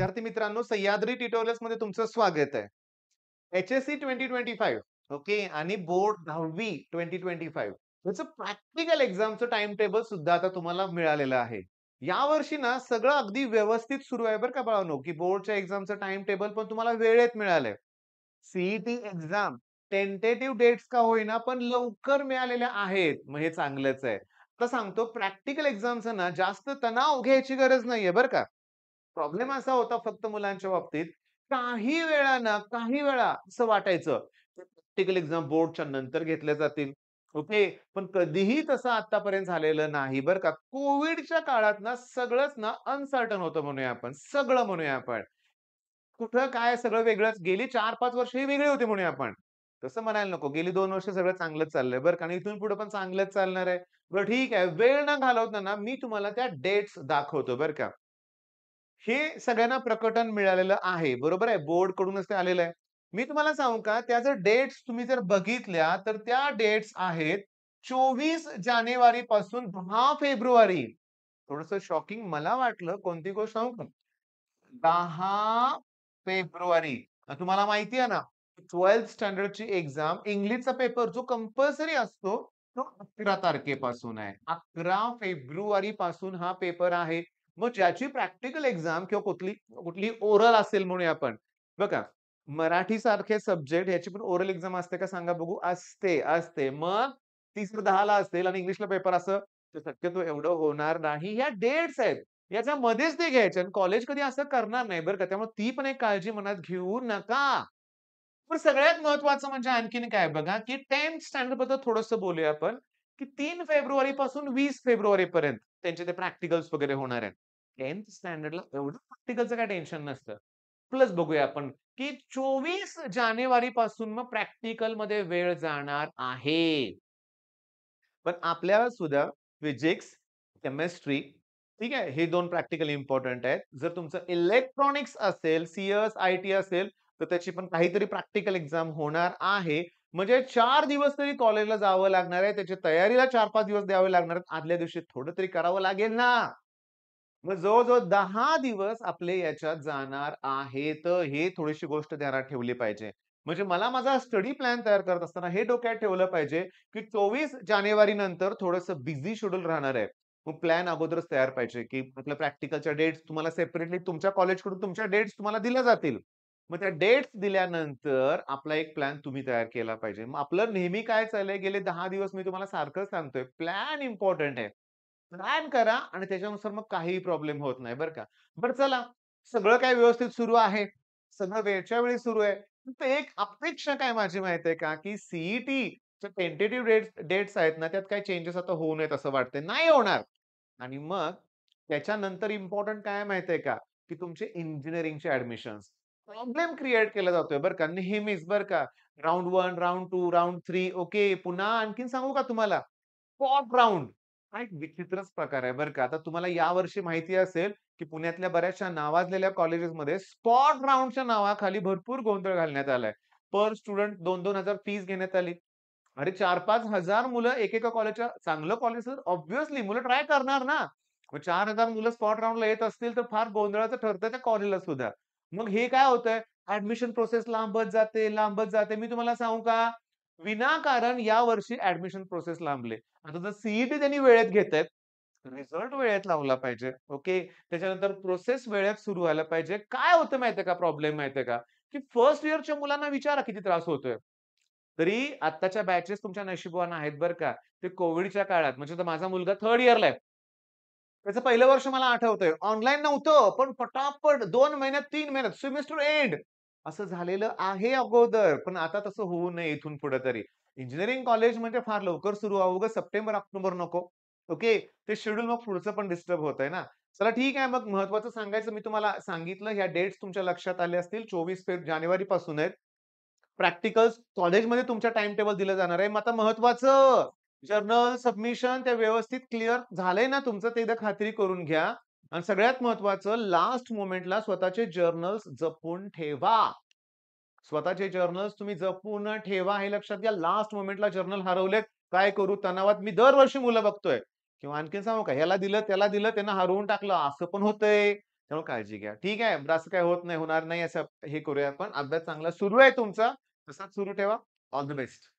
विद्यार्थी मित्रांनो, सह्याद्री ट्युटोरियल्स मध्ये तुमचं स्वागत आहे. एच-एस-सी 2025 ओके आणि बोर्ड 10वी 2025 याचं प्रॅक्टिकल एक्झामचं टाइम टेबल सुद्धा आता तुम्हाला मिळालेलं आहे. यावर्षी ना सगळं अगदी व्यवस्थित सुरू आहे बरं का बाळांनो, की बोर्डच्या एक्झामचं टाइम टेबल पण तुम्हाला वेळेत मिळालंय. सीईटी एक्झाम टेंटेटिव्ह डेट्स का होईना, पण लवकर मिळालेल्या आहेत. मग हे चांगलंच आहे. तर सांगतो प्रॅक्टिकल एक्झामचं ना जास्त तणाव घ्यायची गरज नाहीये बरं का. प्रॉब्लेम असा होता फक्त मुलांच्या बाबतीत, काही वेळा असं वाटायचं, की प्रॅक्टिकल एक्झाम बोर्डच्या नंतर घेतल्या जातील. ओके. पण कधीही तसं आत्तापर्यंत झालेलं नाही बरं का. कोव्हिडच्या काळात ना सगळंच ना अनसर्टन होतं म्हणूया आपण. सगळं म्हणूया आपण. कुठं काय सगळं वेगळंच. गेली 4-5 वर्ष ही वेगळी होती म्हणूया आपण. तसं म्हणायला नको. गेली 2 वर्ष सगळं चांगलंच चाललंय बरं का आणि इथून पुढे पण चांगलंच चालणार आहे. बरं ठीक आहे. वेळ न घालवता ना मी तुम्हाला त्या डेट्स दाखवतो बरं का. हे सगळ्यांना प्रकटन मिळालेलं आहे. बरोबर आहे. बोर्डकडूनच ते आलेलं आहे. मी तुम्हाला सांगू का त्या जर डेट्स तुम्ही जर बघितल्या तर त्या डेट्स आहेत 24 जानेवारी पासून 10 फेब्रुवारी. थोडंसं शॉकिंग मला वाटलं. कोणती गोष्ट सांगू का? 10 फेब्रुवारी. तुम्हाला माहिती आहे ना, 12th स्टँडर्डची एक्झाम इंग्लिशचा पेपर जो कंपल्सरी असतो, तो 11 तारखेपासून आहे. 11 फेब्रुवारी पासून हा पेपर आहे. मग ज्याची प्रॅक्टिकल एक्झाम किंवा कुठली ओरल असेल म्हणूया आपण. बघा, मराठी सारखे सब्जेक्ट याची पण ओरल एक्झाम असते का सांगा बघू? असते. मग ती जर 10ला असेल आणि इंग्लिशला पेपर असं, तर शक्यतो एवढं होणार नाही. ह्या डेट्स आहेत. याच्यामध्येच ते घ्यायचे आणि कॉलेज कधी असं करणार नाही बरं का. त्यामुळे ती पण एक काळजी मनात घेऊ नका. पण सगळ्यात महत्त्वाचं म्हणजे आणखीन काय बघा, की 10th स्टँडर्ड बद्दल थोडंसं बोलूया आपण, की 3 फेब्रुवारी पासून 20 फेब्रुवारी पर्यंत त्यांचे ते प्रॅक्टिकल्स वगैरे होणार आहेत. 10th स्टँडर्डला एवढं प्रॅक्टिकलचं काही टेन्शन नसतं. प्लस बघूया आपण, की 24 जानेवारी पासून मग प्रॅक्टिकलमध्ये वेळ जाणार आहे. पण आपल्याला सुद्धा फिजिक्स, केमिस्ट्री ठीक आहे. हे 2 प्रॅक्टिकल इम्पोर्टंट आहेत. जर तुमचं इलेक्ट्रॉनिक्स असेल, सीएस, आय-टी असेल, तर त्याची पण काहीतरी प्रॅक्टिकल एक्झाम होणार आहे. म्हणजे 4 दिवस तरी कॉलेजला जावं लागणार आहे. त्याच्या तयारीला 4-5 दिवस द्यावे लागणार आहेत. आदल्या दिवशी थोडं तरी करावं लागेल ना. मग जवळ-जवळ 10 दिवस आपले याच्यात जाणार आहेत. हे थोडीशी गोष्ट ध्यानात ठेवली पाहिजे. म्हणजे मला माझा स्टडी प्लॅन तयार करत असताना हे डोक्यात ठेवलं पाहिजे, की 24 जानेवारी नंतर थोडंसं बिझी शेड्यूल राहणार आहे. मग प्लॅन अगोदरच तयार पाहिजे, की आपल्या प्रॅक्टिकलच्या डेट्स तुम्हाला सेपरेटली तुमच्या कॉलेजकडून तुमच्या डेट्स तुम्हाला दिल्या जातील. मग त्या डेट्स दिल्यानंतर आपला एक प्लॅन तुम्ही तयार केला पाहिजे. मग आपलं नेहमी काय चाललंय गेले 10 दिवस मी तुम्हाला सारखं सांगतोय, प्लॅन इम्पोर्टंट आहे. प्लॅन करा आणि त्याच्यानुसार मग काहीही प्रॉब्लेम होत नाही बरं का. बरं चला, सगळं काही व्यवस्थित सुरू आहे. सगळं वेळच्या वेळी सुरू आहे. फक्त एक अपेक्षा काय माझी माहिती आहे का, की चे टेंटेटिव्ह डेट्स आहेत ना, त्यात काही चेंजेस आता होऊ नयेत असं वाटतंय. नाही होणार. आणि मग त्याच्यानंतर इम्पोर्टंट काय आहे माहिती आहे का, की तुमचे इंजिनिअरिंगचे ॲडमिशन्स. प्रॉब्लेम क्रिएट केला जातोय बरं का, नेहमीच बरं का. Round 1, round 2, round 3 okay. पुन्हा आणखीन सांगू का तुम्हाला? Spot round. हा एक विचित्रच प्रकार आहे बरं का. आता तुम्हाला यावर्षी माहिती असेल, की पुण्यातल्या बऱ्याचशा नावाजलेल्या कॉलेजेसमध्ये स्पॉट राउंडच्या नावाखाली भरपूर गोंधळ घालण्यात आलाय. पर स्टुडंट 2-2 हजार फीस घेण्यात आली. अरे 4-5 हजार मुलं एकेका कॉलेजच्या चांगलं कॉलेज तर ऑब्व्हियसली मुलं ट्राय करणार ना. मग 4,000 मुलं स्पॉट राउंडला येत असतील, तर फार गोंधळाचं ठरतंय त्या कॉलेजला सुद्धा. मग हे काय होतंय, ॲडमिशन प्रोसेस लांबत जाते. मी तुम्हाला सांगू का, विनाकारण यावर्षी ॲडमिशन प्रोसेस लांबले. आता जर सीईटी त्यांनी वेळेत घेतायत, रिझल्ट वेळेत लावला पाहिजे. ओके. त्याच्यानंतर प्रोसेस वेळेत सुरू व्हायला पाहिजे. काय होतं माहितीये का, प्रॉब्लेम माहितीये का, की फर्स्ट इयरच्या मुलांना विचारा किती त्रास होतोय. तरी आत्ताच्या बॅचेस तुमच्या नशिबवान आहेत बरं का. ते कोव्हिडच्या काळात म्हणजे आता माझा मुलगा 3rd इयरला आहे. त्याचं पहिलं वर्ष मला आठवतंय. ऑनलाईन नव्हतं, पण पटापट 2 महिन्यात, 3 महिन्यात सेमिस्टर एंड असं झालेलं आहे अगोदर. पण आता तसं होऊ नये इथून पुढे तरी. इंजिनिअरिंग कॉलेज म्हणजे फार लवकर सुरू व्हावं. उगाच सप्टेंबर, ऑक्टोबर नको. ओके. ते शेड्यूल मग पुढचं पण डिस्टर्ब होतंय ना. चला ठीक आहे मग महत्त्वाचं सांगायचं मी तुम्हाला सांगितलं ह्या डेट्स तुमच्या लक्षात आल्या असतील. 24 जानेवारीपासून आहेत. प्रॅक्टिकल्स कॉलेजमध्ये तुमच्या टाईम टेबल दिलं जाणार आहे. मग आता महत्वाचं जर्नल सबमिशन ते व्यवस्थित क्लिअर झालंय ना तुमचं ते एकदा खात्री करून घ्या. आणि सगळ्यात महत्वाचं लास्ट मोमेंटला स्वतःचे जर्नल्स जपून ठेवा. स्वतःचे जर्नल्स तुम्ही जपून ठेवा हे लक्षात घ्या. लास्ट मोमेंटला जर्नल हरवलेत, काय करू? तणावात मी दरवर्षी मुलं बघतोय किंवा आणखीन सांगू का? ह्याला दिलं, त्याला दिलं, त्यांना हरवून टाकलं असं पण होतंय. त्यामुळे काळजी घ्या. ठीक आहे. असं काही होत नाही, होणार नाही असं हे करूया आपण. अभ्यास चांगला सुरू आहे तुमचा. तसाच सुरू ठेवा. All the best.